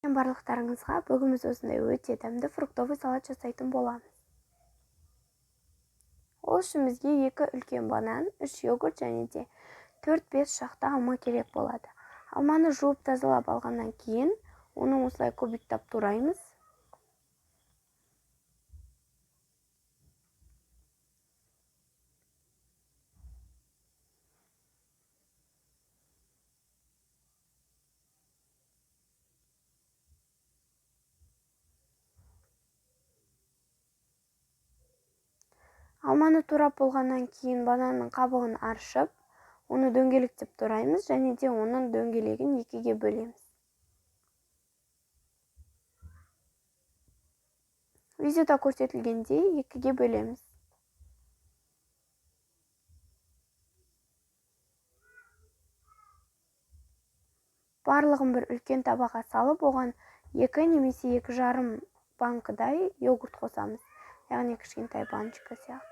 Барлықтарыңызға бүгін біз осындай өте дәмді фруктовый салат жасайтын боламыз. Ол үшін бізге 2 үлкен банан, 3 йогурт және де 4-5 шақты алма керек болады. Алманы жуып тазалап алғаннан кейін, оны осылай кубиктап тураймыз. Алманы турап болғаннан кейін бананның қабығын аршып, оны дөңгелектеп тураймыз және де оның дөңгелегін 2-ге бөлеміз. Видеода көрсетілгендей 2-ге бөлеміз. Барлығын бір үлкен табаға салып, оған 2 немесе 2,5 банкадай йогурт қосамыз, яғни кішкентай баночка сияқты.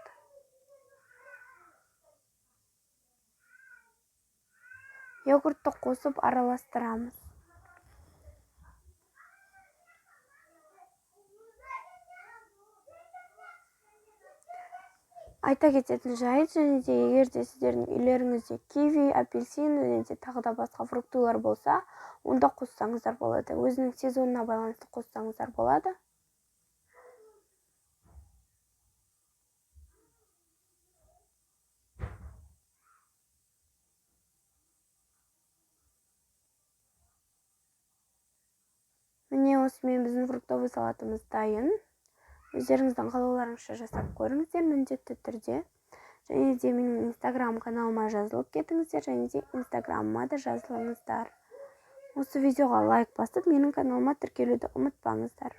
Йогуртты қосып араластырамыз. Айта кететін жайт, және де егер де сіздердің үйлеріңізде киви, апельсин және де тағы да басқа фруктылар болса, онда қоссаңыздар болады. Өзінің сезонына байланысты қоссаңыздар болады. Міне осымен біздің фруктовый салатымыз дайын. Өздеріңіздің қалауларыңызша жасап көріңіздер міндетті түрде. Және де менің инстаграм каналыма жазылып кетіңіздер, және де инстаграмыма да жазылыңыздар. Осы видеоға лайк басып, менің каналыма тіркелуді ұмытпаңыздар.